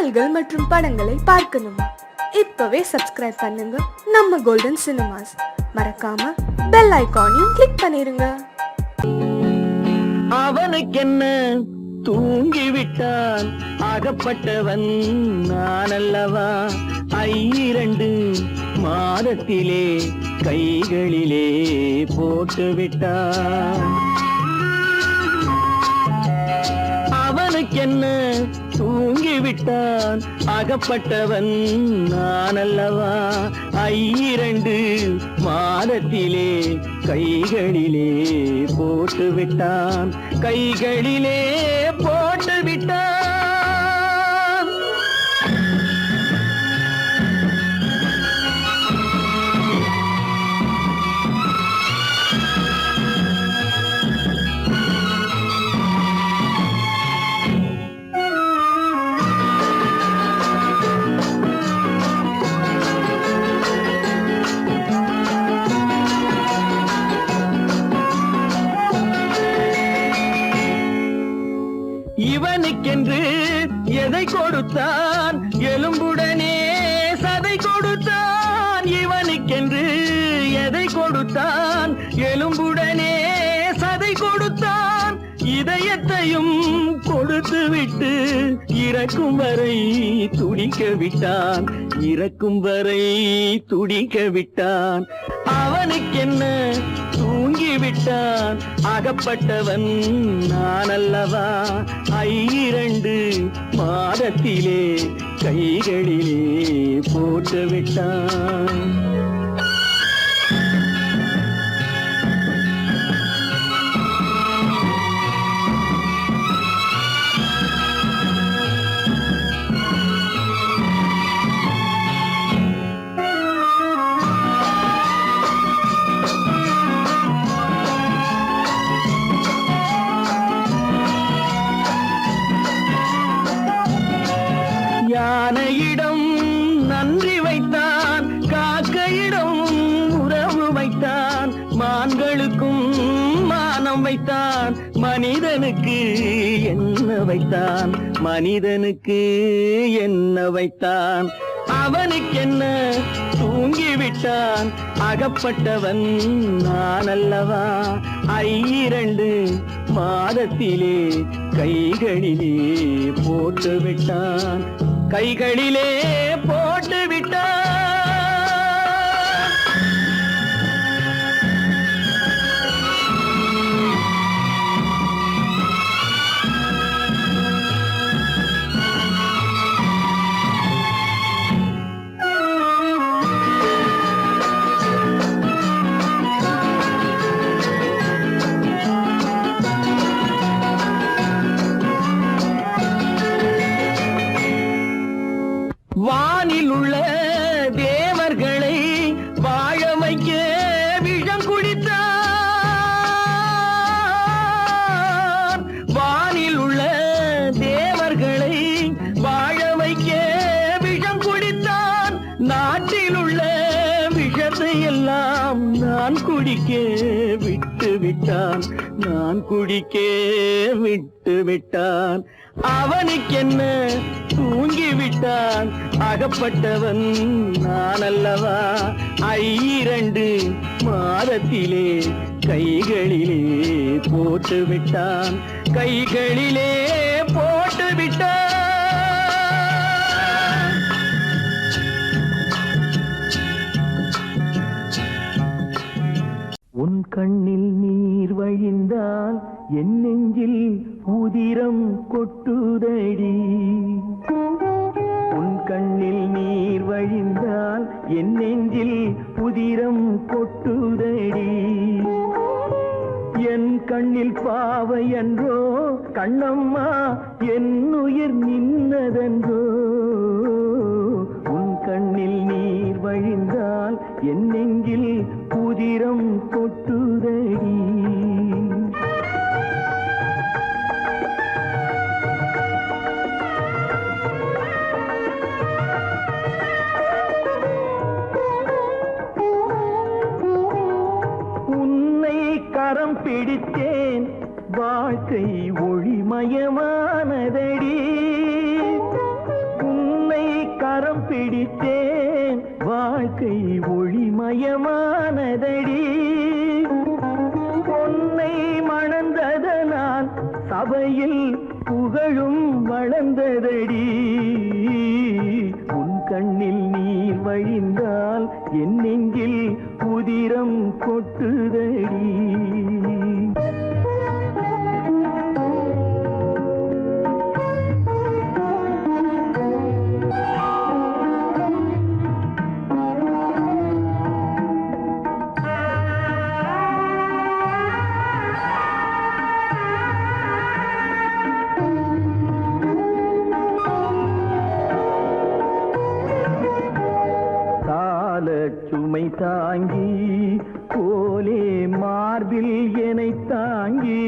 பாடல்கள் மற்றும் படங்களை பார்க்கணுமா? இப்பவே சப்ஸ்கிரைப் பண்ணுங்க நம்ம கோல்டன் சினிமாஸ். மறக்காம பெல் ஐகானையும் கிளிக் பண்ணிருங்க. அவனுக்கென்ன தூங்கிவிட்டான், அகப்பட்டவன் நான் அல்லவா? 2 மாதத்திலே கைகளிலே போட்டுவிட்டான். அவனுக்கென்ன தூங்கிவிட்டான், அகப்பட்டவன் நான் அல்லவா? 2 மாதத்திலே கைகளிலே போட்டுவிட்டான், கைகளிலே போட்டுவிட்டான். இவனுக்கென்று எதை கொடுத்தான், எலும்புடனே சதை கொடுத்தான். இவனுக்கென்று எதை கொடுத்தான், எலும்புடனே சதை கொடுத்தான். இதயத்தையும் கொடுத்து விட்டு இறக்கும் வரை துடிக்க விட்டான், இறக்கும் வரை துடிக்க விட்டான். அவனுக்கென்ன தூங்கிவிட்டான், அகப்பட்டவன் நான் அல்லவா? 2 மாதத்திலே கைகளிலே போட்டுவிட்டான். யானையிடம் நன்றி வைத்தான், காக்கையிடம் உறவு வைத்தான். மான்களுக்கும் மானம் வைத்தான், மனிதனுக்கு என்ன வைத்தான், மனிதனுக்கு என்ன வைத்தான். அவனுக்கென்ன தூங்கிவிட்டான், அகப்பட்டவன் நான் அல்லவா? 2 மாதத்திலே கைகளிலே போட்டுவிட்டான், கைகளிலே போட்டுவிட்டான். வானில் உள்ள தேவர்களை வாழ வைக்க விஷம் குடித்தான். வானில் உள்ள தேவர்களை வாழ வைக்க விஷம் குடித்தான். நாட்டில் உள்ள விஷத்தை எல்லாம் நான் குடிக்க விட்டு விட்டான், நான் குடிக்க விட்டு விட்டான். அவனுக்கென்ன தூங்கிவிட்டான், அகப்பட்டவன் நான் அல்லவா? 2 மாதத்திலே கைகளிலே போட்டுவிட்டான், கைகளிலே போட்டுவிட்டான். உன் கண்ணில் நீர் வழிந்தால் என் நெஞ்சில் உதிரம் கொட்டுதடி. உன் கண்ணில் நீர் வழிந்தால் என் நெஞ்சில் உதிரம் கொட்டுதடி. என் கண்ணில் பாவை என்றோ கண்ணம்மா, என் உயிர் நின்னதென்றோ. உன் கண்ணில் நீர் வழிந்தால் என் நெஞ்சில் உதிரம் கொட்டுதடி. உன்னை கரம் பிடித்தேன், வாழ்க்கை ஒளிமயமானதடி. உன் பிடித்தேன் வாழ்க்கை ஒளிமயமானதடி பொன்னை மணந்ததனால் சபையில் புகழும் வளர்ந்ததடி உன் கண்ணில் நீர் வழிந்தால் என் நெஞ்சில் உதிரம் கொட்டுதடி சுமை தாங்கி போலே மார்பில் என்னை தாங்கி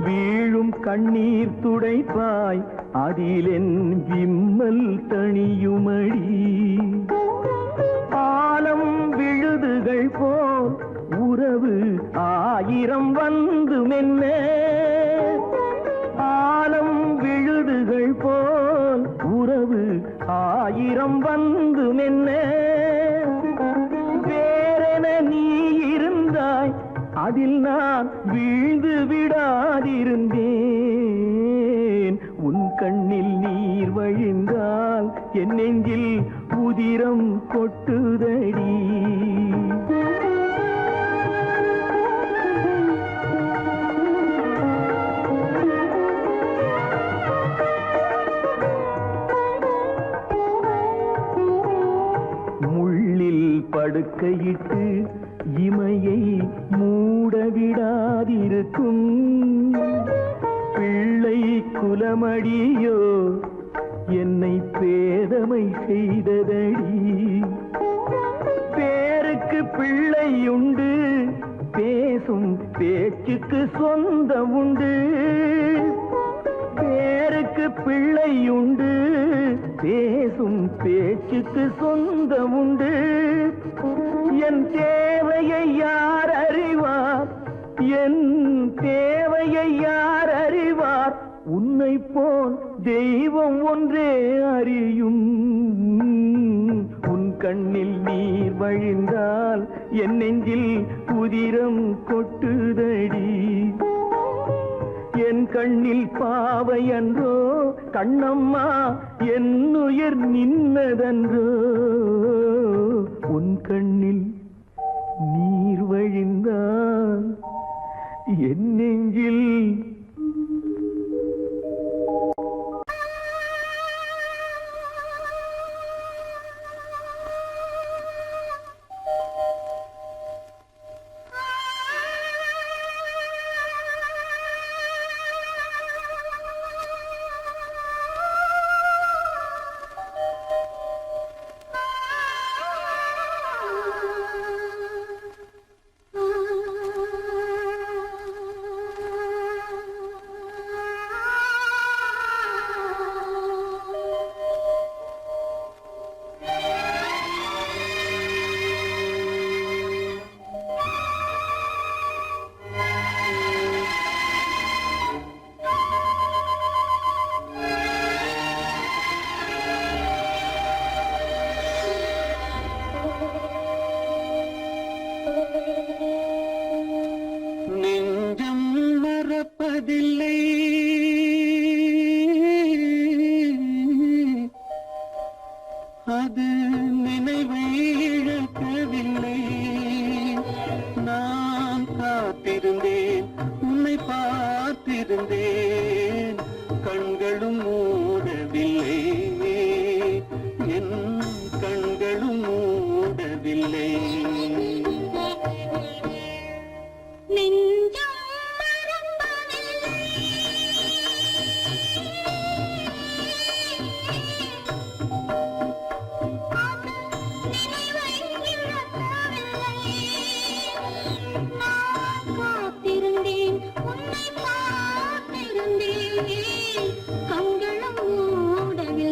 வீழும் கண்ணீர் துடைப்பாய் அதிலென் விம்மல் தணியுமடி ஆலம் விழுதுகள் போல் உறவு ஆயிரம் வந்து மென்ன ஆலம் விழுதுகள் போல் உறவு ஆயிரம் வந்து மென்ன வேறென நீ இருந்தாய் அதில் நான் வீழ்ந்து விடாதிருந்தேன் உன் கண்ணில் நீர் வழிந்தால் என் நெஞ்சில் உதிரம் கொட்டுதடி படுக்கையிட்டு இமையை மூடவிடாதிருக்கும் பிள்ளை குலமடியோ என்னை பேதமை செய்ததடி பேருக்கு பிள்ளை உண்டு பேசும் பேச்சுக்கு சொந்தம் உண்டு பேருக்கு பிள்ளை உண்டு பேசும் பேச்சுக்கு சொந்தம் உண்டு என் தேவையை யார் அறிவார் என் தேவையை யார் அறிவார் உன்னை போல் தெய்வம் ஒன்றே அறியும் உன் கண்ணில் நீர் வழிந்தால் என் நெஞ்சில் உதிரம் கொட்டுதடி என் கண்ணில் பாவை அன்றோ கண்ணம்மா என் உயிர் நின்னதன்றோ உன் கண்ணில் நீர் வழிந்தால் என் நெஞ்சில் அது நினைவை இழக்கவில்லை நான் காத்திருந்தேன் உன்னை பார்த்திருந்தேன் கண்களும் மூடவில்லை என் கண்களும் மூடவில்லை கண்களும் மூடவில்லை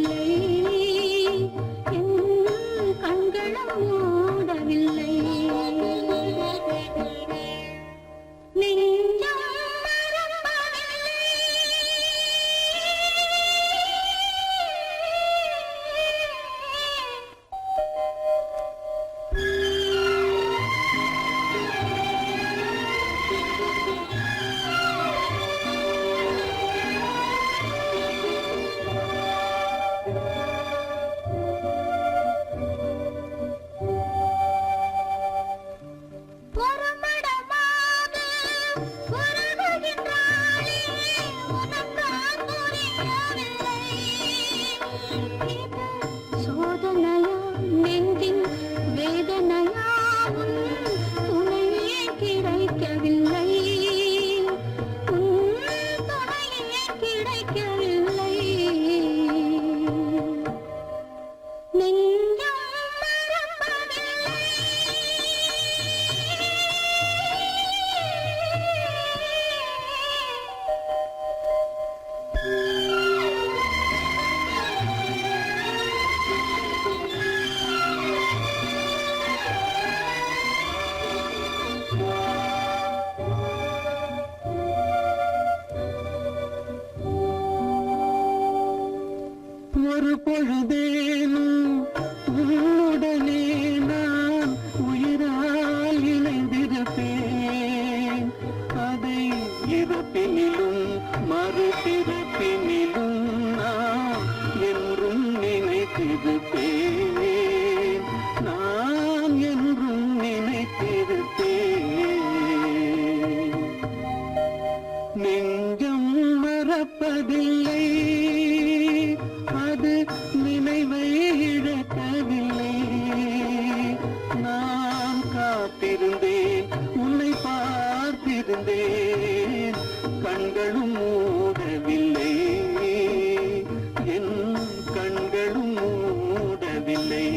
ஒரு பொழுதேனும் உன்னுடனே நான் உயிரால் இணைந்திருப்பேன். அதை இறப்பினிலும் மறுபிறப்பினிலும் நான் என்றும் நினைத்திருப்பேன். நான் என்றும் நினைத்திருப்பேன். நெஞ்சம் மறப்பதில்லை, அது நினைவை இழக்கவில்லை. நான் காத்திருந்தேன், உன்னை பார்த்திருந்தேன், கண்களும் மூடவில்லை, என் கண்களும் மூடவில்லை.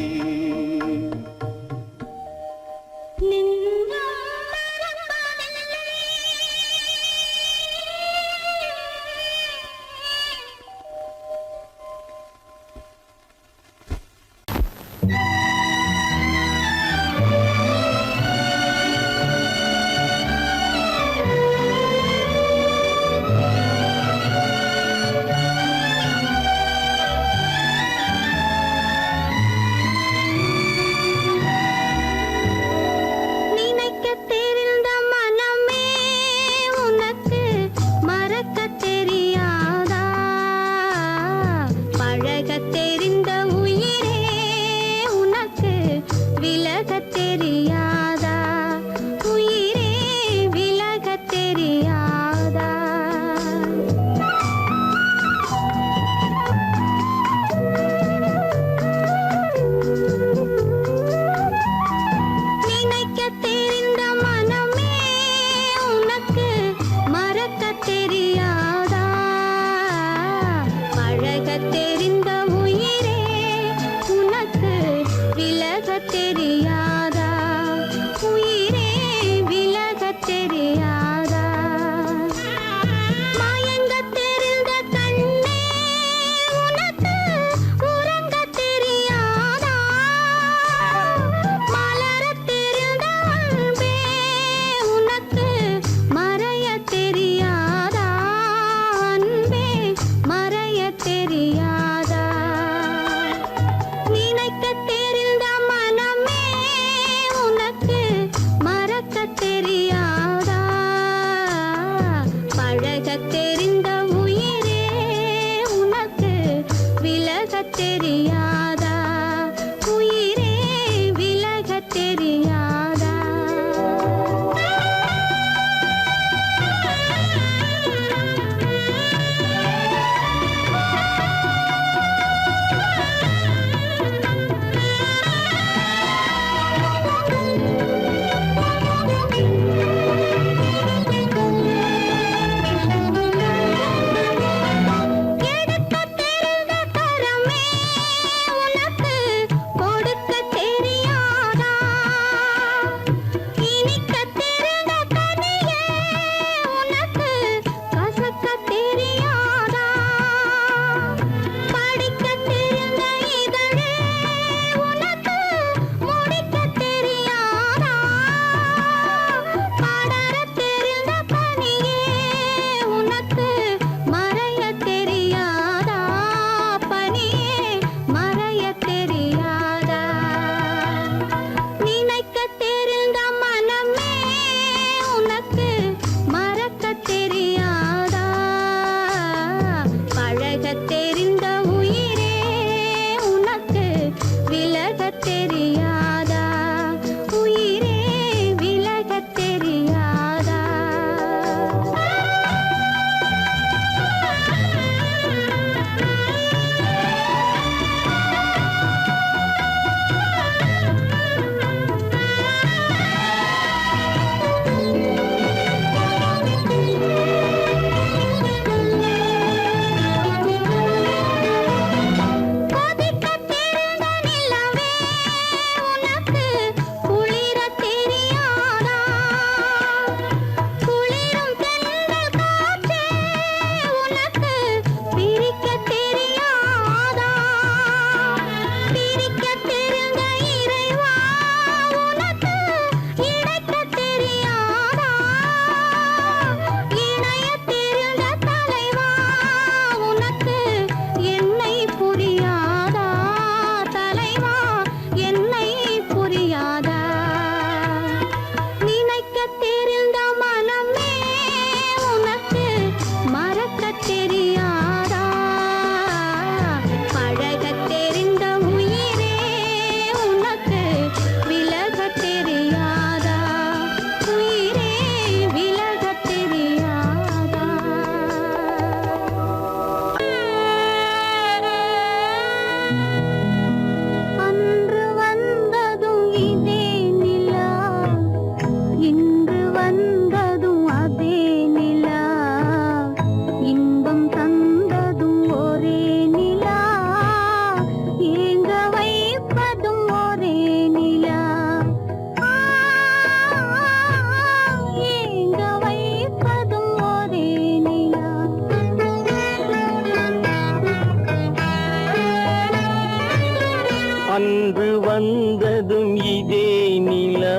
வந்ததும் இதே நிலா,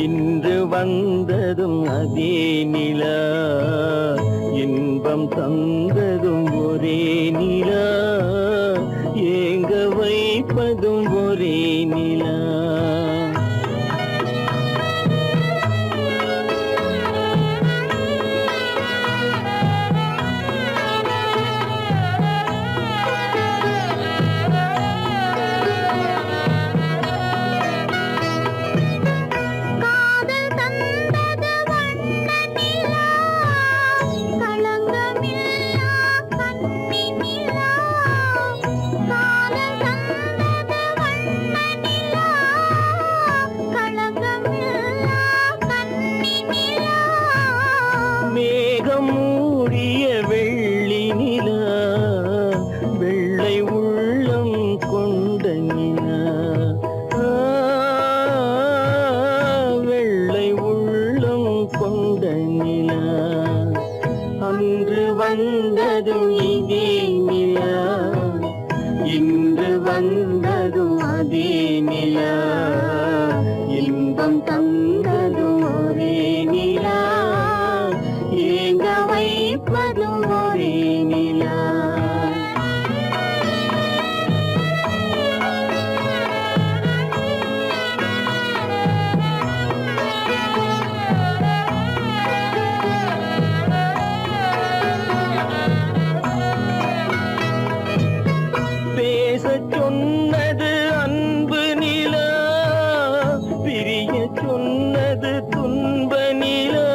இன்று வந்ததும் அதே நிலா, இன்பம் தந்ததும் ஒரே நிலா, ஏங்க வைப்பதும் ஒரே நிலா. மேகம் மூடிய வெள்ளி நிலா, வெள்ளை உள்ளம் கொண்ட நிலா, வெள்ளை உள்ளம் கொண்ட நிலா, அன்று வந்ததும் இதே நிலா, இன்று வந்ததும் அதே நிலா, இன்பம் தந்ததும் ஒரே நிலா, ஏங்க வைப்பதும் ஒரே நிலா. பேசச் சொன்னது அன்பு நிலா, பிரிய சொன்னது துன்ப நிலா,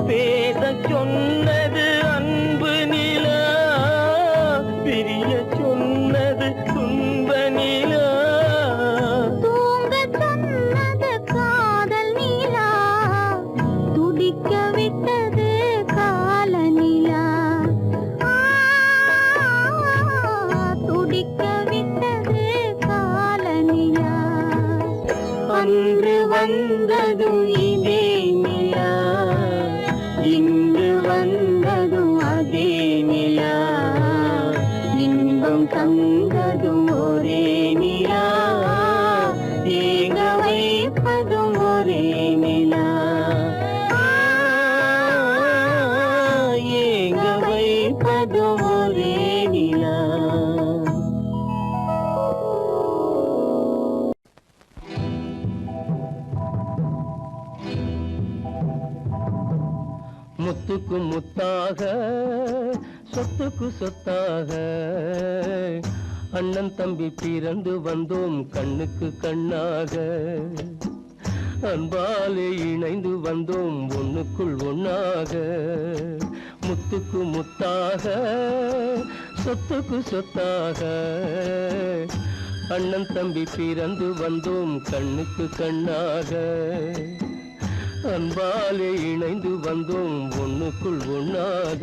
பேசச் சொன்னது அன்பு நிலா, பிரிய சொன்னது துன்ப நிலா, தூங்கச் சொன்னது காதல் நிலா, துடிக்க விட்டது கால நிலா, துடிக்க விட்டது கால நிலா. அன்று வந்ததும் இதே நிலா, இன்று வந்ததும் அதே நிலா, இன்பம் தந்ததும் ஒரே நிலா, ஏங்க வைப்பதும் ஒரே நிலா, ஏங்க வைப்பதும் ஒரே நிலா. முத்துக்கு முத்தாக, சொத்துக்கு சொத்தாக, அண்ணன் தம்பி பிறந்து வந்தோம் கண்ணுக்கு கண்ணாக, அன்பாலே இணைந்து வந்தோம் ஒண்ணுக்குள் ஒண்ணாக. முத்துக்கு முத்தாக, சொத்துக்கு சொத்தாக, அண்ணன் தம்பி பிறந்து வந்தோம் கண்ணுக்கு கண்ணாக, அன்பாலே இணைந்து வந்தோம் ஒண்ணுக்குள் ஒண்ணாக.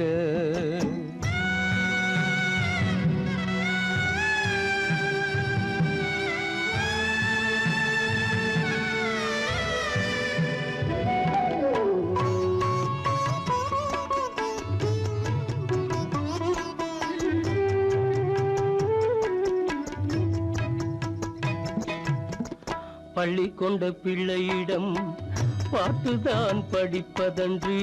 பள்ளி கொண்ட பிள்ளையிடம் பார்த்துதான் படிப்பதன்றி,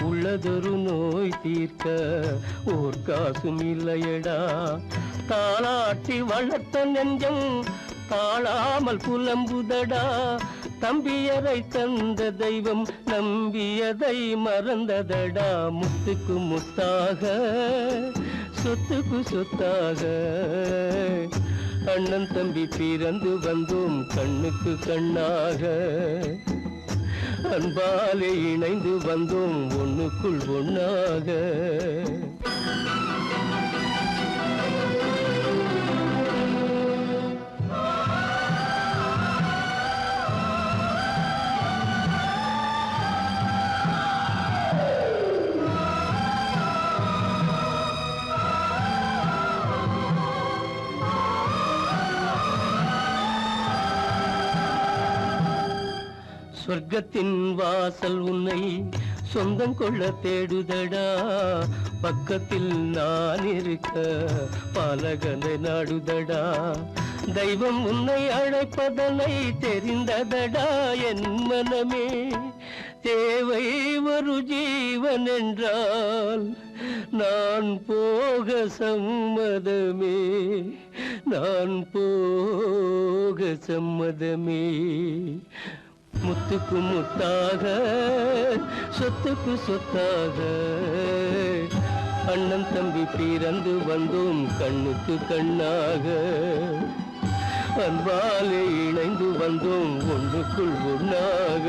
உள்ளதொரு நோய் தீர்க்க ஓர் காசும் இல்லையடா. தாளாட்டி வளர்த்த நெஞ்சம் தாழாமல் புலம்புதடா. தம்பியரை தந்த தெய்வம் நம்பியதை மறந்ததடா. முத்துக்கு முத்தாக, சொத்துக்கு சொத்தாக, அண்ணன் தம்பி பிறந்து வந்தோம் கண்ணுக்கு கண்ணாக, அன்பாலே இணைந்து வந்தோம் ஒண்ணுக்குள் ஒண்ணாக. சொர்க்கத்தின் வாசல் உன்னை சொந்தம் கொள்ள தேடுதடா. பக்கத்தில் நான் இருக்க பாலகனை நாடுதடா. தெய்வம் உன்னை அழைப்பதனை தெரிந்ததடா என் மனமே. தேவை ஒரு ஜீவன் என்றால் நான் போக சம்மதமே, நான் போக சம்மதமே. முத்துக்கு முத்தாக சொத்துக்கு சொத்தாக அண்ணன் தம்பி பிறந்து வந்தோம் கண்ணுக்கு கண்ணாக. அன்பாலே இணைந்து வந்தோம் ஒன்றுக்குள் ஒன்றாக.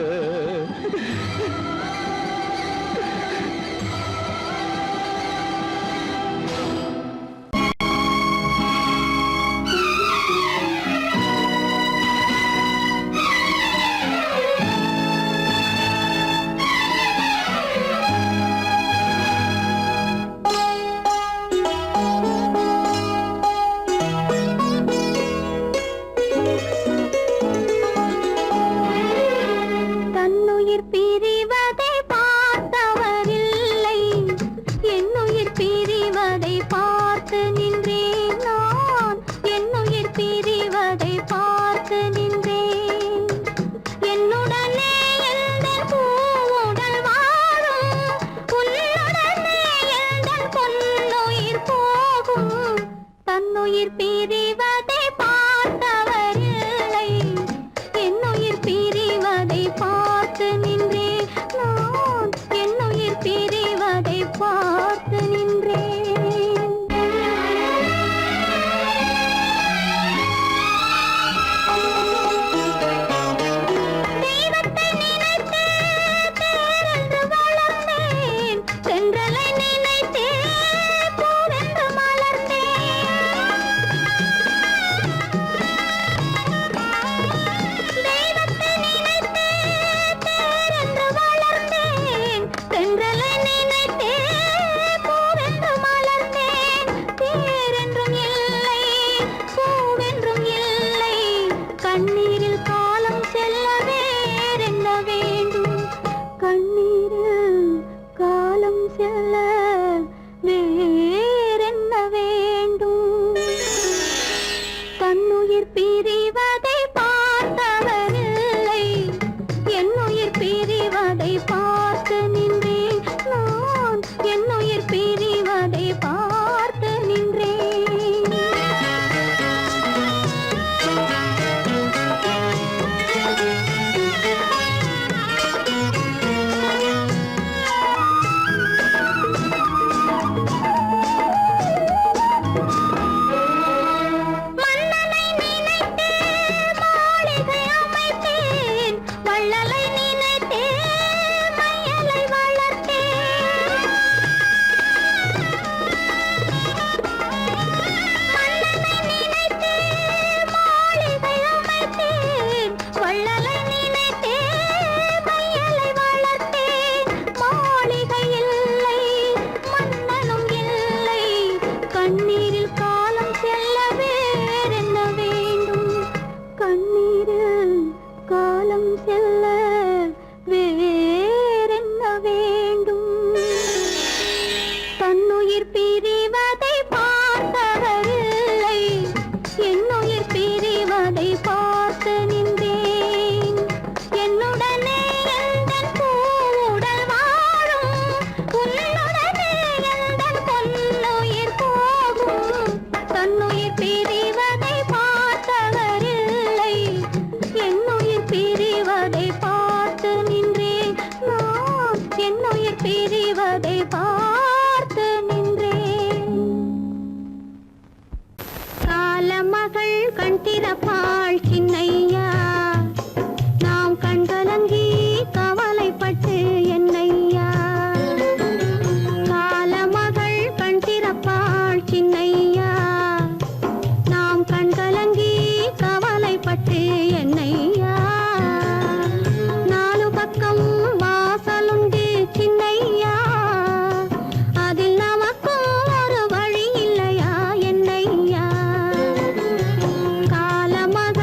காலமாக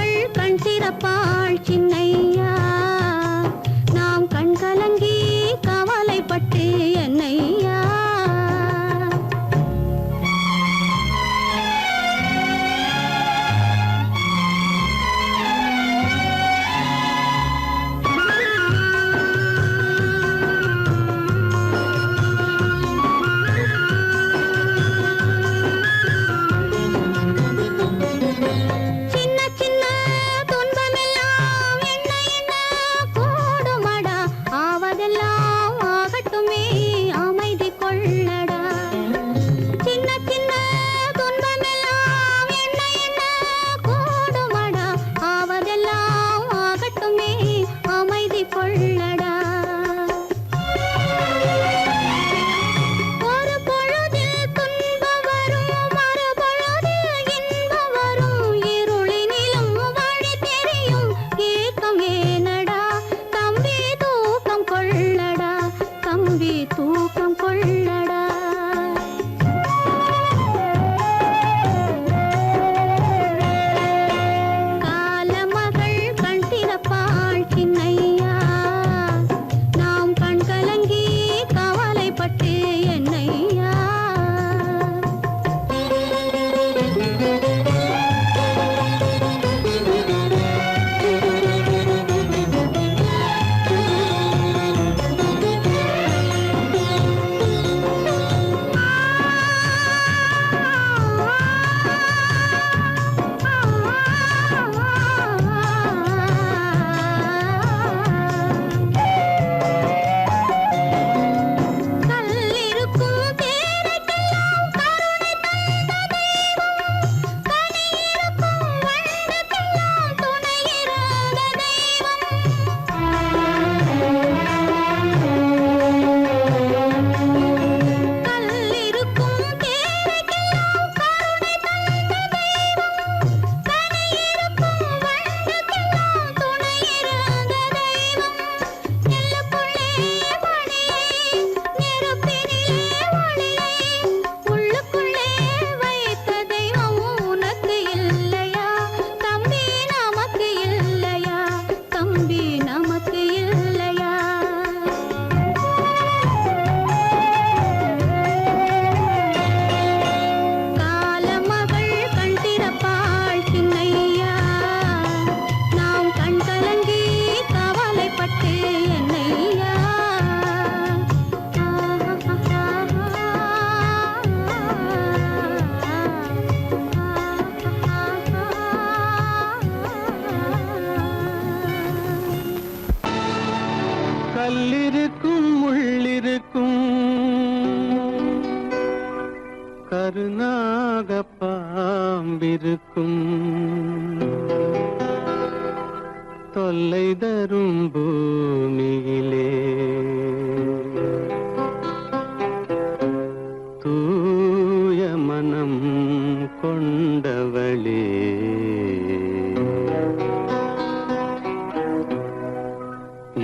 கல்லிருக்கும் முள்ளிருக்கும் கருநாக பாம்பிருக்கும் தொல்லை தரும் பூமியிலே தூய மனம் கொண்டவளே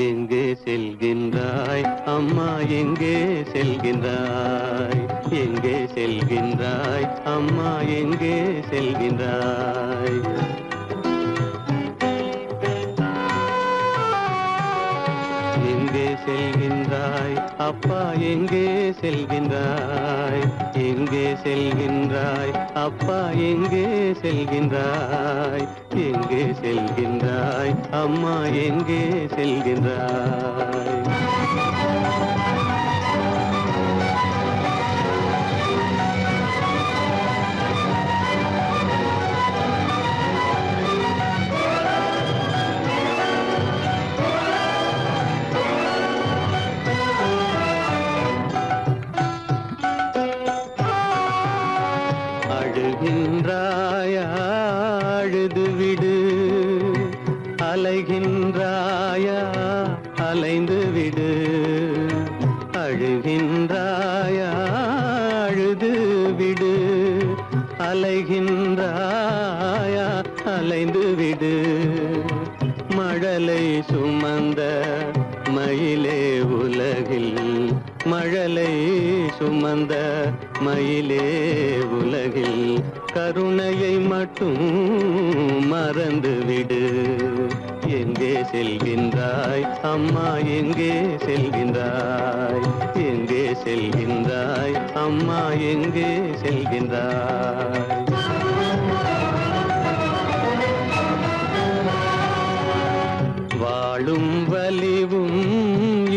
எங்கே செல்கின்றாய் அம்மா எங்கே செல்கின்றாய் எங்கே செல்கின்றாய் அம்மா எங்கே செல்கின்றாய் எங்கே செல்கின்றாய் அப்பா எங்கே செல்கின்றாய் எங்கே செல்கின்றாய் அப்பா எங்கே செல்கின்றாய் எங்கே செல்கின்றாய் அம்மா எங்கே செல்கின்றாய் அழுகின்றாயா அழுது விடு அலைகின்றாயா அலைந்து விடு அழுகின்றாயா அழுது விடு அலைகின்றாயா அலைந்து விடு மழலை சுமந்த மயிலே உலகில் மழலை சுமந்த மயிலே உலகில் கருணையை மட்டும் மறந்துவிடு எங்கே செல்கின்றாய் அம்மா எங்கே செல்கின்றாய் எங்கே செல்கின்றாய் அம்மா எங்கே செல்கின்றாய் வாழும் வலிவும்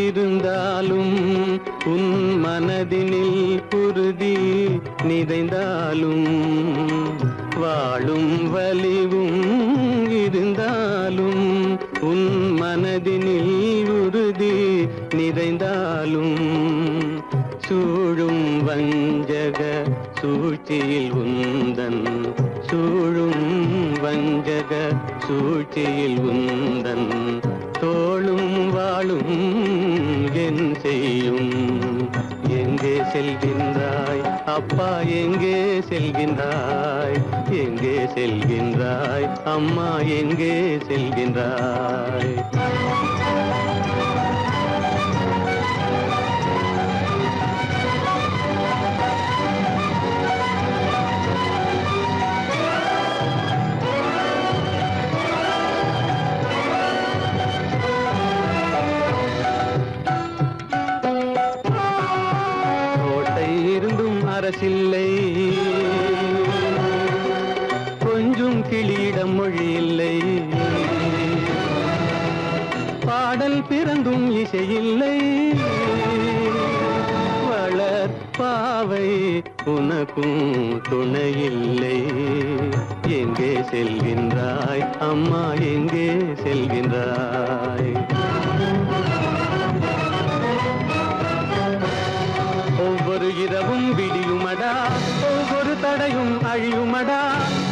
இருந்தாலும் உன் மனதினில் உறுதி நிறைந்தாலும் வாழும் வலிவும் இருந்தாலும் உன் மனதினில் உறுதி நிறைந்தாலும் சூழும் வஞ்சக சூழ்ச்சியில் உந்தன் சூழும் வஞ்சக சூழ்ச்சியில் உந்தன் தோளும் வாழும் என் செய்யும் எங்கே செல்கின்றாய் அப்பா எங்கே செல்கின்றாய் எங்கே செல்கின்றாய் அம்மா எங்கே செல்கின்றாய் அரசில்லை கொஞ்சம் கிளியிடம் மொழி இல்லை பாடல் பிறந்தும் இசையில்லை வளர் பாவை உனக்கும் துணையில்லை எங்கே செல்கின்றாய் அம்மா எங்கே செல்கின்றாய் ஒவ்வொரு இரவும் விடியுமடா ஒவ்வொரு தடையும் அழியுமடா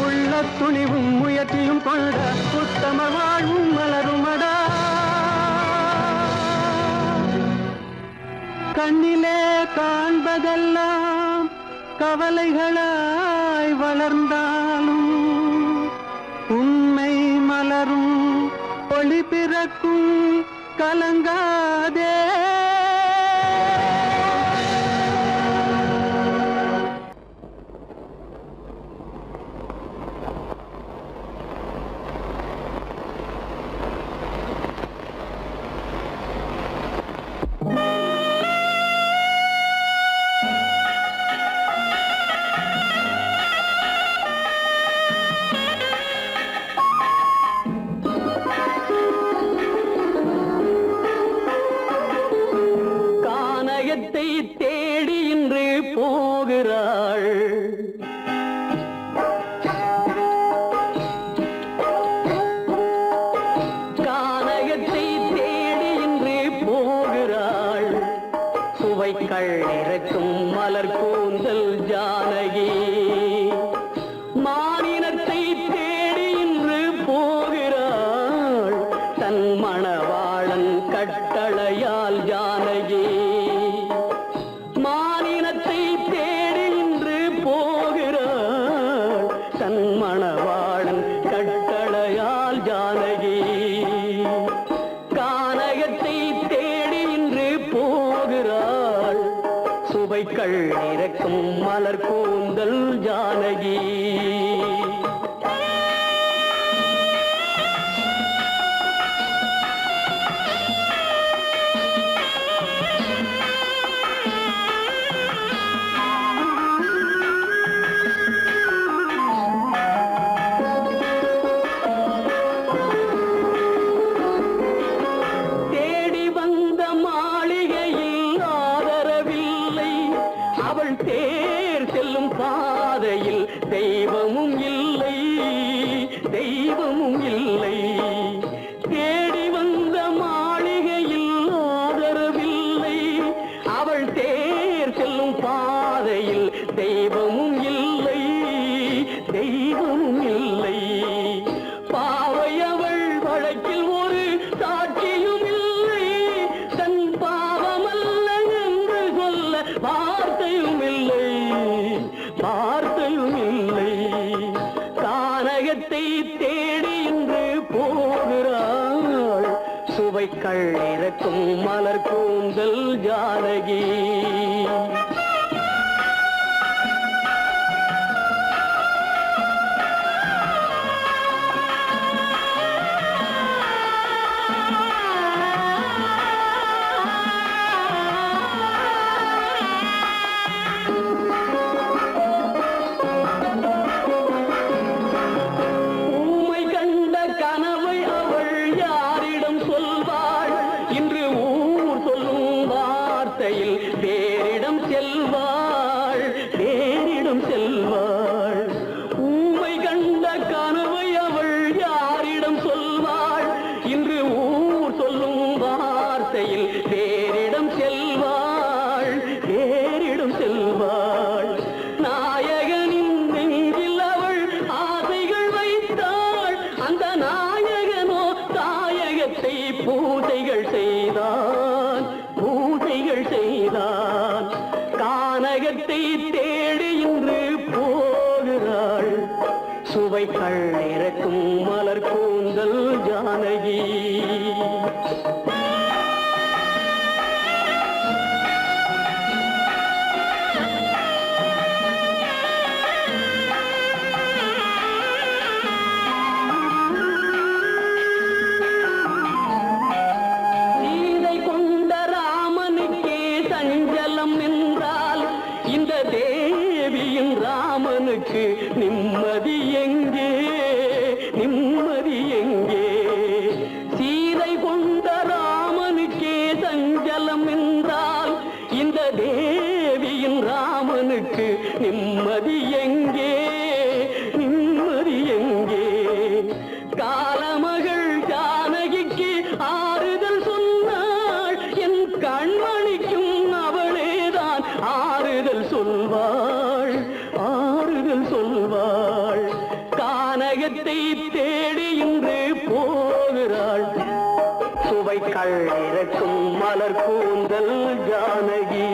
உள்ள துணிவும் முயற்சியும் கொண்ட உத்தம வாழ்வும் மலருமடா கண்ணிலே காண்பதெல்லாம் கவலைகளாய் வளர்ந்தாலும் உண்மை மலரும் ஒளி பிறக்கும் கலங்காதே சுவைக்கள் இறக்கும் மலர் கூந்தல் ஜானகி. பாதையில் தெய்வமும் இல்லை, தெய்வமும் இல்லை. தேடி வந்த மாளிகையில் ஆதரவில்லை, அவள் தேர் செல்லும் பாதையில் தெய்வமும் இல்லை, தெய்வமும் இல்லை. பாவை அவள் வழக்கில் ஒரு சாட்சியும் இல்லை, தன் பாவமல்ல என்று சொல்ல வார்த்தையும் இல்லை, வார்த்தையும் இல்லை. கானகத்தை தேடி இன்று போகிறாள், சுவைக்கள் இறக்கும் மலர் கூந்தல் ஜானகி. வேறிடம் செல்வாள், வேறிடம் செல்வாள். ஊமை கண்ட கனவை அவள் யாரிடம் சொல்வாள், இன்று ஊர் சொல்லும் வார்த்தையில் வேறிடம் செல்வாள், வேறிடம் செல்வாள். நாயகனின் நெஞ்சில் அவள் ஆசைகள் வைத்தாள், அந்த நாயகனோ தாயகத்தை பூஜைகள் செய்தான், பூஜைகள் செய்தான். கானகத்தை தேடி இன்று போகிறாள், சுவைக்கள் இறக்கும் மலர் கூந்தல் ஜானகி. இந்த தேவியின் ராமனுக்கு நிம்மதி எங்கே, நிம்மதி எங்கே? சீதை கொண்ட ராமனுக்கே சஞ்சலம் என்றால் இந்த தேவியின் ராமனுக்கு நிம்மதி எங்கே, நிம்மதி எங்கே? காலமகள் ஜானகிக்கு ஆறுதல் சொன்னாள், என் கண்மணிக்கும் அவளேதான் ஆறுதல் சொல்வாள், ஆறுதல் சொல்வாள். கானகத்தை தேடி இன்று போகிறாள், சுவைக்கள் இறக்கும் மலர் கூந்தல் ஜானகி.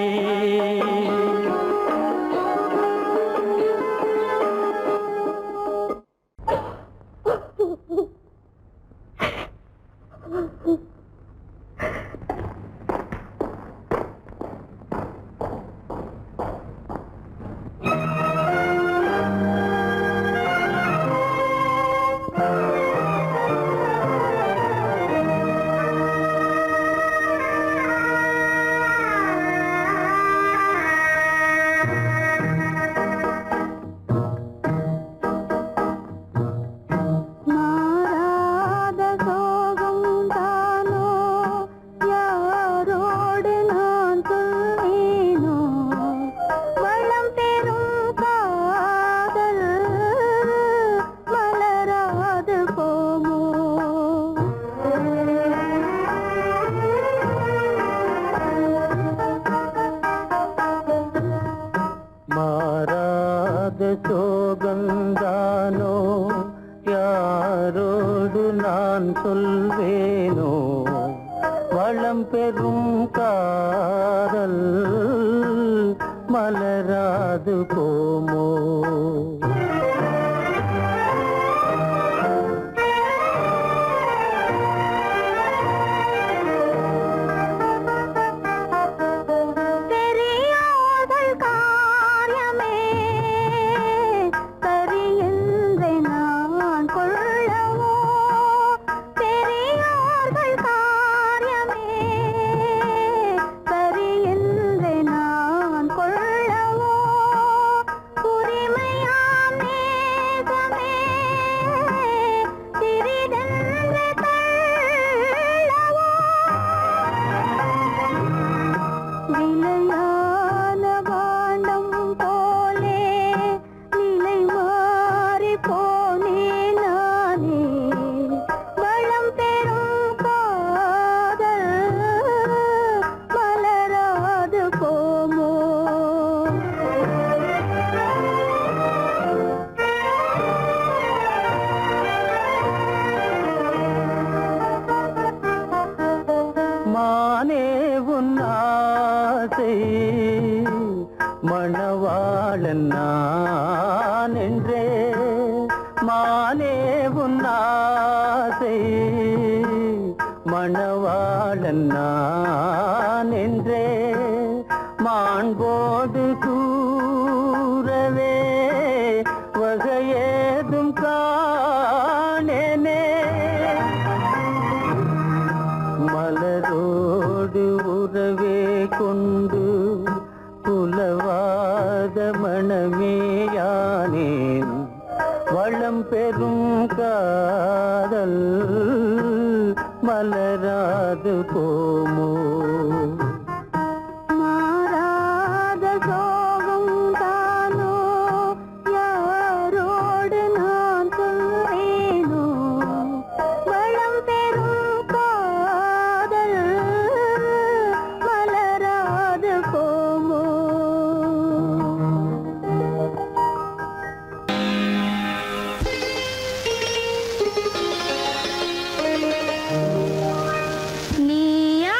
சோகந்தானோ யாரோடு நான் சொல்வேனோ, வளம் பெறும் காதல் மலராது போமோ. பெரியோர்கள் மானே உன்னாசை மணவாளன் நான் என்றே மாண்போடு கூறவே வகையேதும் காணேனே மலரோடு உறவே கொண்டு புலவாத மணமேயானேன் வளம் பெறும் காதல் மலராது போமோ மாறாத சோகம் தானோ யாரோடு நான் சொல்வேனோ வளம் பெறும் காதல் மலராது போமோ நீயா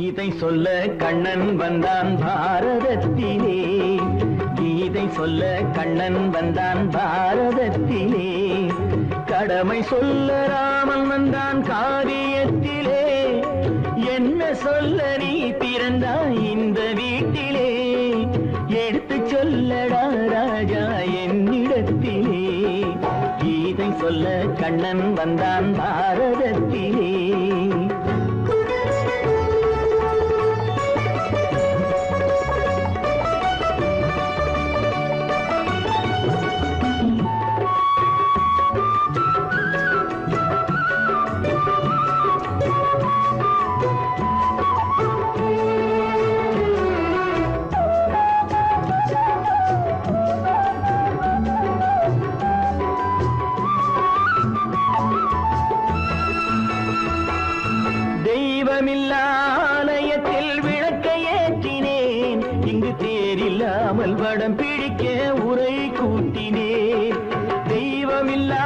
கீதை சொல்ல கண்ணன் வந்தான் பாரதத்திலே, கீதை சொல்ல கண்ணன் வந்தான் பாரதத்திலே, கடமை சொல்ல ராமன் வந்தான் காரியத்திலே, என்ன சொல்ல நீ பிறந்தாய் இந்த வீட்டிலே, எடுத்து சொல்லடா ராஜா என்னிடத்திலே, கீதை சொல்ல கண்ணன் வந்தான் பாரதத்திலே. ஆலயத்தில் விளக்கை ஏற்றினேன், இங்கு தேரில்லாமல் வடம் பிடிக்க உரை கூட்டினேன். தெய்வமில்லா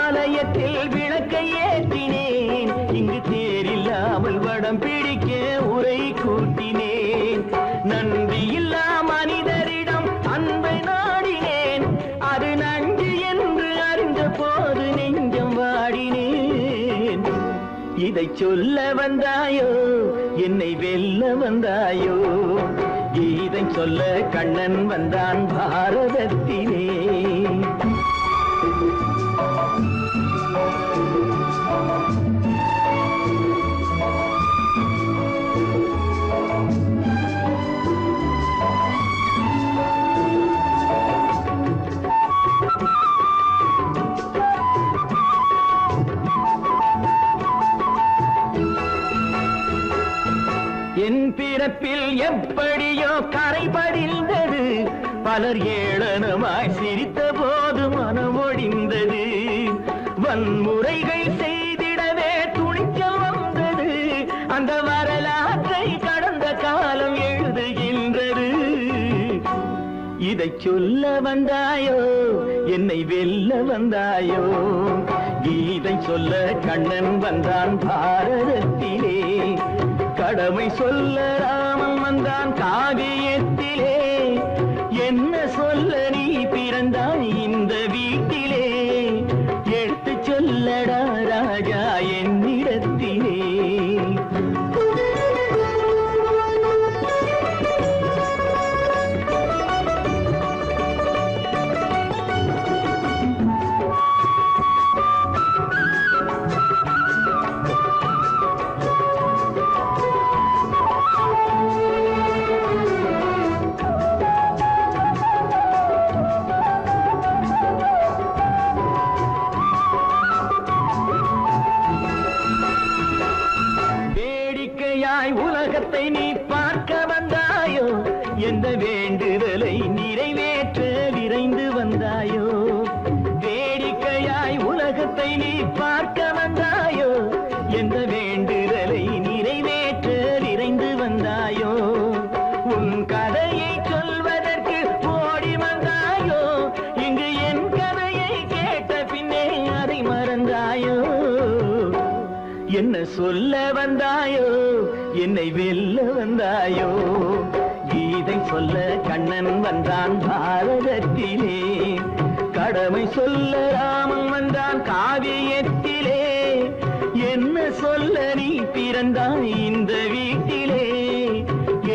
ஆலயத்தில் விளக்கை ஏற்றினேன், இங்கு தேரில்லாமல் வடம் பிடிக்க உரை கூட்டினேன். நன்றியில்லா மனிதரிடம் அன்பை நாடினேன், அது நன்றி என்று அறிந்த போது நெஞ்சம் வாடினேன். இதை சொல்ல வந்தாயோ என்னை வெல்ல வந்தாயோ, கீதை சொல்ல கண்ணன் வந்தான் பாரதத்திலே. என் பிறப்பில் எப்படியோ கரை படிந்தது, பலர் ஏளனமாய் சிரித்த போது மனமொழிந்தது. வன்முறைகள் செய்திடவே துணிச்சல் வந்தது, அந்த வரலாற்றை கடந்த காலம் எழுதுகின்றது. இதை சொல்ல வந்தாயோ என்னை வெல்ல வந்தாயோ, கீதை சொல்ல கண்ணன் வந்தான் பாரதத்திலே, கடமை சொல்ல ராமன் வந்தான் காவியத்திலே, என்ன சொல்ல நீ பிறந்தாய் இந்த வீட்டிலே, எடுத்து சொல்லடா ராஜா என்னிடத்திலே. உலகத்தை நீ பார்க்க வந்தாயோ, எந்த வேண்டுதலை நிறைவேற்ற விரைந்து வந்தாயோ. வேடிக்கையாய் உலகத்தை நீ பார்க்க வந்தாயோ, எந்த வேண்டுதலை நிறைவேற்ற விரைந்து வந்தாயோ. உன் கதையை சொல்வதற்கு ஓடி வந்தாயோ, இங்கு என் கதையை கேட்ட பின்னே அதை மறந்தாயோ. என்ன சொல்ல வந்தாயோ என்னை வெல்ல வந்தாயோ, கீதை சொல்ல கண்ணன் வந்தான் பாரதத்திலே, கடமை சொல்ல ராமன் வந்தான் காவியத்திலே, என்ன சொல்ல நீ பிறந்தாய் இந்த வீட்டிலே,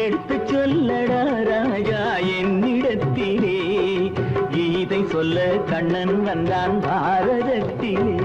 எடுத்து சொல்லடா ராஜா என்னிடத்திலே, கீதை சொல்ல கண்ணன் வந்தான் பாரதத்திலே.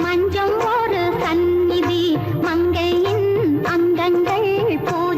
மஞ்சம் ஒரு சந்நிதி, மங்கையின் அங்கங்கள் பூஜை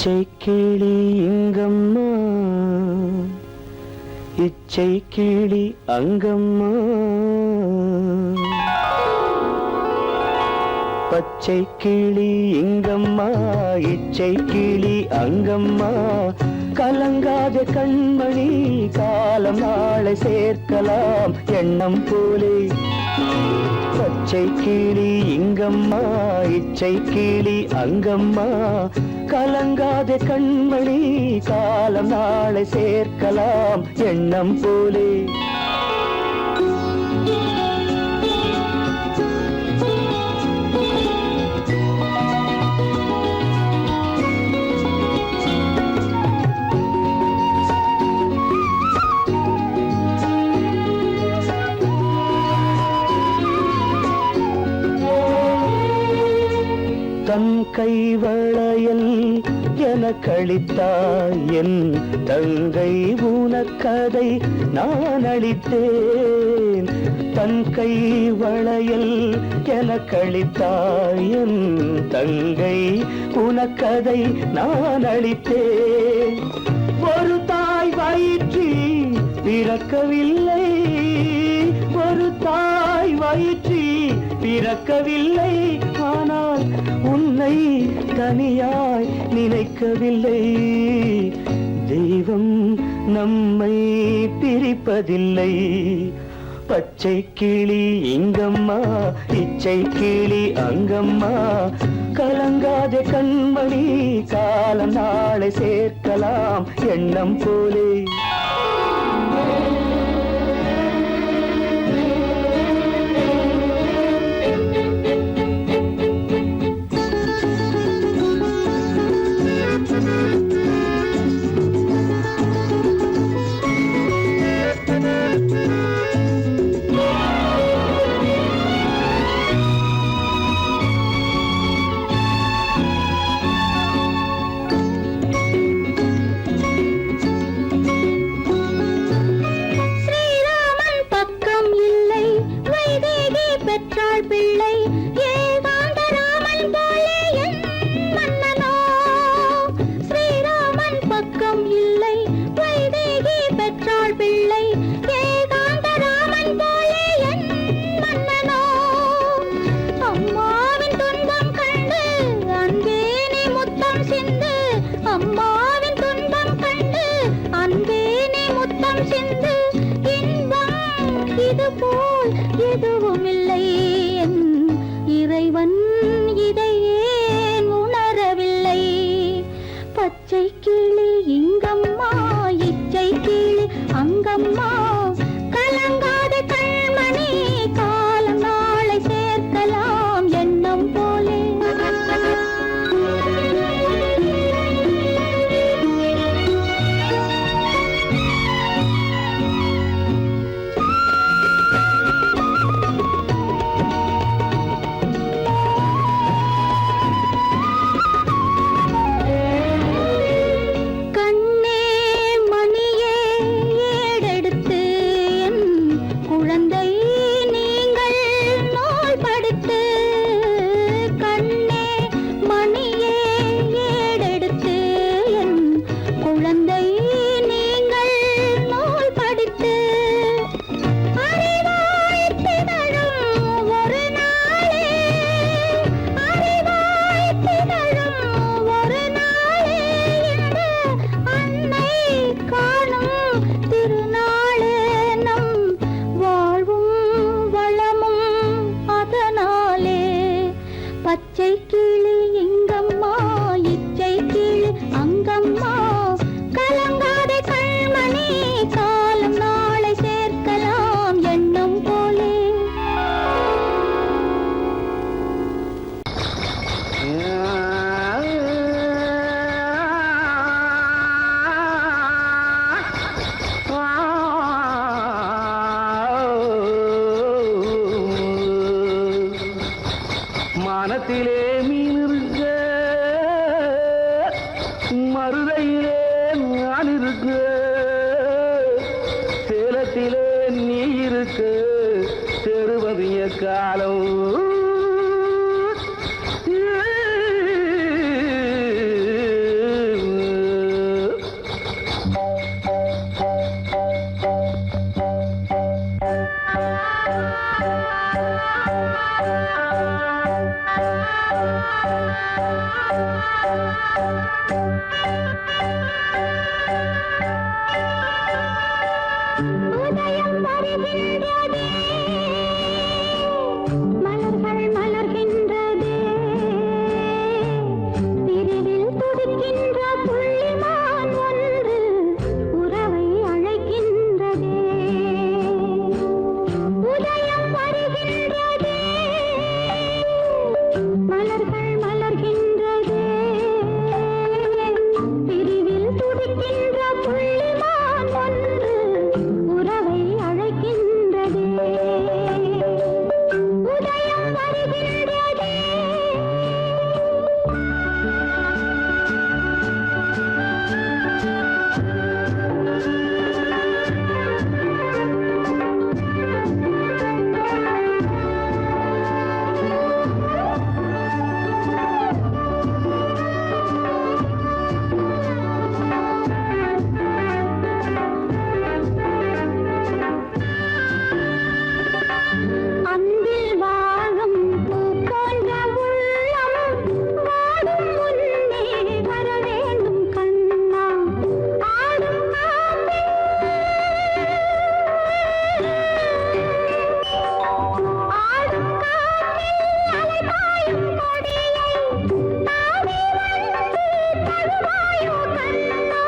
பச்சை கிளி இங்கம்மா, இச்சை கிளி அங்கம்மா. பச்சை கிளி இங்கம்மா, இச்சை கிளி அங்கம்மா. கலங்காத கண்மணி, காலம் நாளை சேர்க்கலாம் எண்ணம் போலே. பச்சை கிளி இங்கம்மா, இச்சை கிளி அங்கம்மா. கலங்காத கண்மணி, காலம் நாளை சேர்க்கலாம் எண்ணம் போலே. தன் கைவளையல் எனக்களித்தாய் என் தங்கை, உனக்கதை நான் அளித்தேன். தன் கைவளையல் எனக்களித்தாய் என் தங்கை, உனக்கதை நான் அளித்தேன். ஒரு தாய் வயிற்றில் பிறக்கவில்லை, ஒரு தாய் வயிற்றில் பிறக்கவில்லை. ஆனால் உன்னை தனியாய் நினைக்கவில்லை. தெய்வம் நம்மை பிரிப்பதில்லை. பச்சை கிளி இங்கம்மா, இச்சை கிளி அங்கம்மா. கலங்காத கண்மணி, காலம் நாளை சேர்க்கலாம் எண்ணம் போலே. பிள்ளை ஏகாந்த ராமன் போலே என் மன்னனோ. ஸ்ரீராமன் பக்கம் இல்லை, வைதேகி பெற்றாள் பிள்ளை ஏகாந்த ராமன் போலே என் மன்னனோ. அம்மாவின் துன்பம் கண்டு அன்பே நீ முத்தம் சிந்து, அம்மாவின் துன்பம் கண்டு அன்பே நீ முத்தம் சிந்து. இன்பம் இது போல் எதுவும் இல்லை, இறைவன் இதை ஏன் உணரவில்லை. பச்சை கிளி இங்கம்மா, இச்சை கிளி அங்கம்மா. கலங்காத கண்மணி, காலம் நாளை சேர்க்கலாம் எண்ணம் போலே. பச்சை கிளி இங்கம்மா, இச்சை கிளி அங்கம்மா. கலங்காத கண்மணி, காலம் நாளை சேர்க்கலாம் எண்ணம் போலே. மானத்திலே மீன் இருக்க, மருதையிலே நான் இருக்க, சேலத்திலே நீ இருக்க, தெருவதிய காலம். உதயம் வருகின்றதே, மலர்கள் மலர்கின்றதே, பிரிவில் துடிக்கின்ற புள்ளிமான் ஒன்று உறவை அழைக்கின்றதே. உதயம் வருகின்றதே, மலர்கள் மலர்கின்றதே, பிரிவில் துடிக்கின்ற புள்ளிமான் ஒன்று உறவை அழைக்கின்றதே. உதயம் வருகின்றதே. அன்பில் வாழும் பூ போன்ற உள்ளம் வாடும் முன்னே வர வேண்டும் கண்ணா. ஆடும் காற்றில் அலைபாயும் கொடியை தாவி வந்து தழுவாயோ கண்ணா.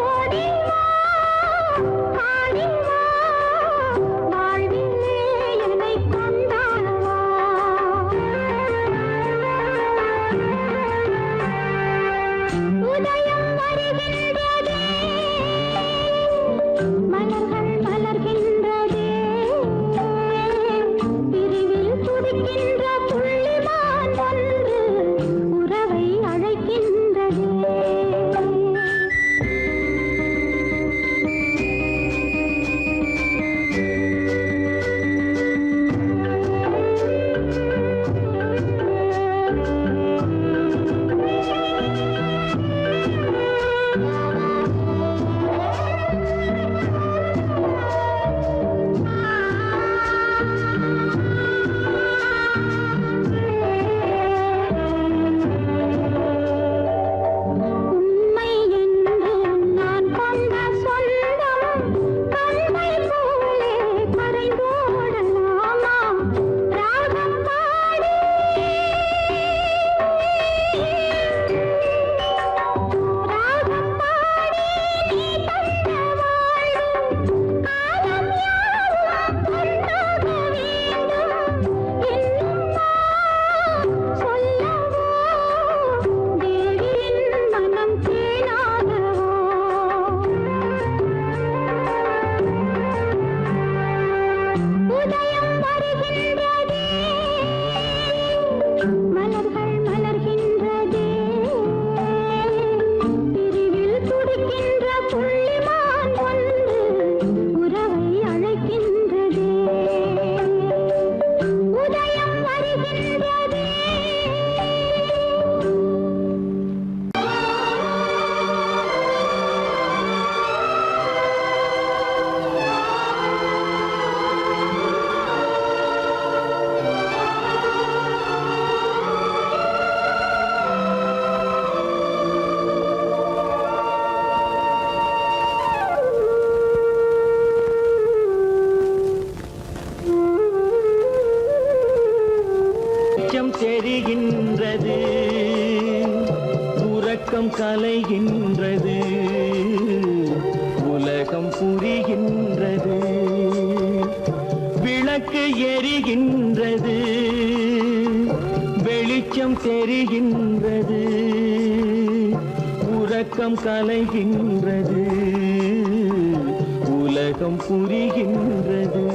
ஓடி வா, ஆடி வா, வாழ்விலே என்னை கொண்டாடவா. உதயம் வருகின்றதே, மலர்கள் மலர்கின்றதே, பிரிவில் துடிக்கின்ற புள்ளிமான் ஒன்று உறவை அழைக்கின்றதே. உண்மை என்று நான் கொண்ட சொந்தம் கண்மை போலே மறைந்தோடலாமா. ராகம் பாடி ராகம் பாடி நீ தந்த வாழ்வு காலம் யாவும் பொன்னாக வேண்டும். இன்னும் நான் சொல்லவோ தேவியின் மனம் கேளாதவோ. உதயம் வருகின்றதே, மலர்கள் மலர்கின்றதே, பிரிவில் துடிக்கின்ற புள்ளிமான் ஒன்று உறவை அழைக்கின்றதே. உதயம் வருகின்றதே. வெளிச்சம் தெரிகின்றது, உறக்கம் கலைகின்றது, உலகம் புரிகின்றது, விளக்கு எரிகின்றது, வெளிச்சம் தெரிகின்றது, உறக்கம் கலைகின்றது, உலகம் புரிகின்றது.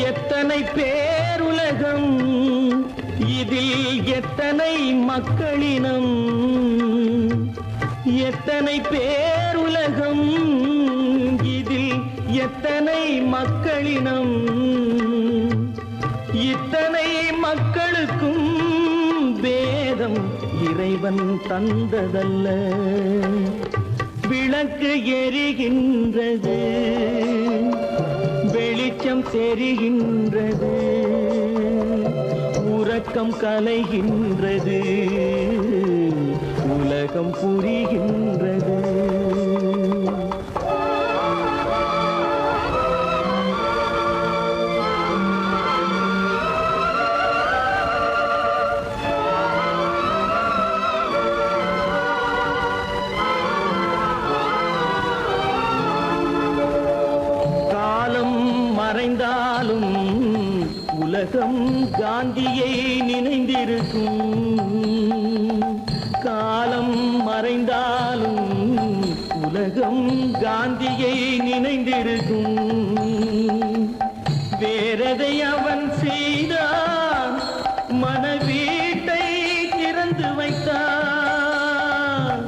எத்தனை பேருலகம், இதில் எத்தனை மக்களினம், எத்தனை பேருலகம், இதில் எத்தனை மக்களினம் இத்தனை மக்களுக்கும் வேதம் இறைவன் தந்ததல்ல. விளக்கு எரிகின்றது, வெளிச்சம் தெரிகின்றது, உறக்கம் கலைகின்றது, உலகம் புரிகின்றது. மறைந்தாலும் உலகம் காந்தியை நினைந்திருக்கும். காலம் மறைந்தாலும் உலகம் காந்தியை நினைந்திருக்கும். வேறதை அவன் செய்தான், மனவீட்டை திறந்து வைத்தான்.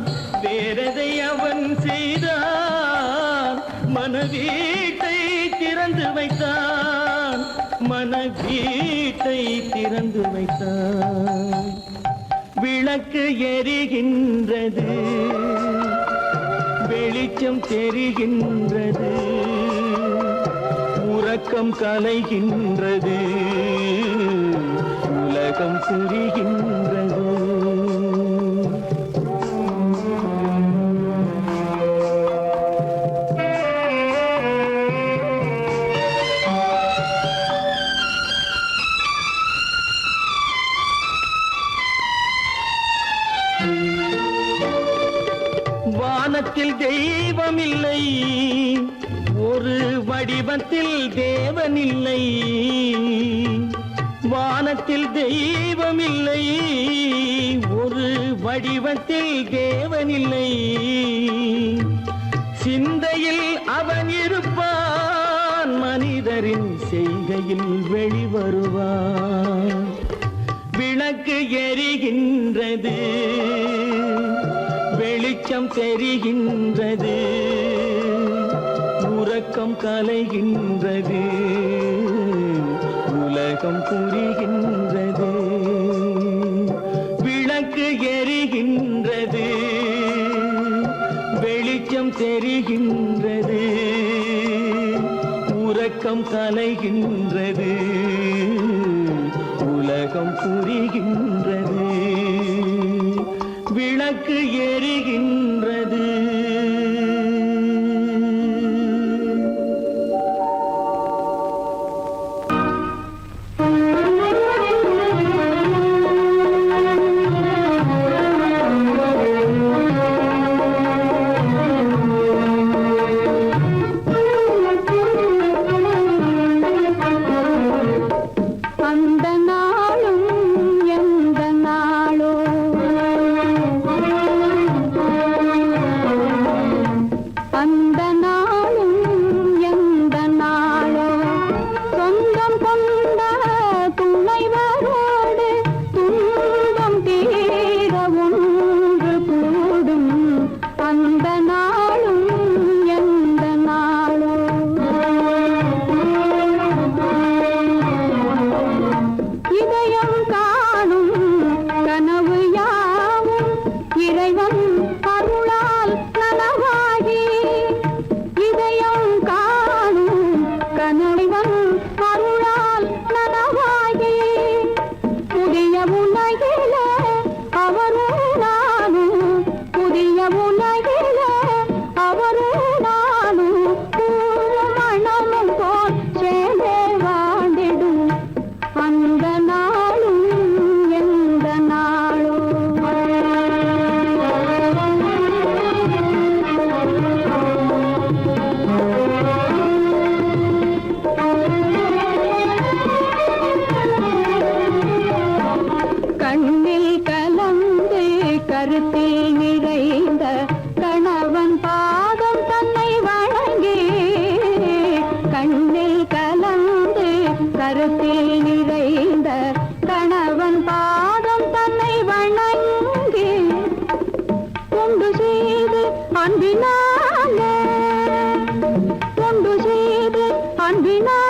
வேறதை அவன் செய்தான், மனவீட்டை திறந்து வைத்தான், மனவீட்டை திறந்து வைத்தான். விளக்கு எரிகின்றது, வெளிச்சம் தெரிகின்றது, உறக்கம் கலைகின்றது, உலகம் புரிகின்றது. வானத்தில் தெய்வமில்லை, ஒரு வடிவத்தில் தேவனில்லை. வானத்தில் தெய்வமில்லை, ஒரு வடிவத்தில் தேவனில்லை. சிந்தையில் அவன் இருப்பான், மனிதரின் செய்கையில் வெளிவருவான். விளக்கு எரிகின்றது, வெளிச்சம் தெரிகின்றது, உறக்கம் கலைகின்றது, உலகம் புரிகின்றது. விளக்கு எரிகின்றது, வெளிச்சம் தெரிகின்றது, உறக்கம் கலைகின்றது, உலகம் புரிகின்றது. விளக்கு எரிகின்றது. அன்பினாலே தொண்டு அன்பினால்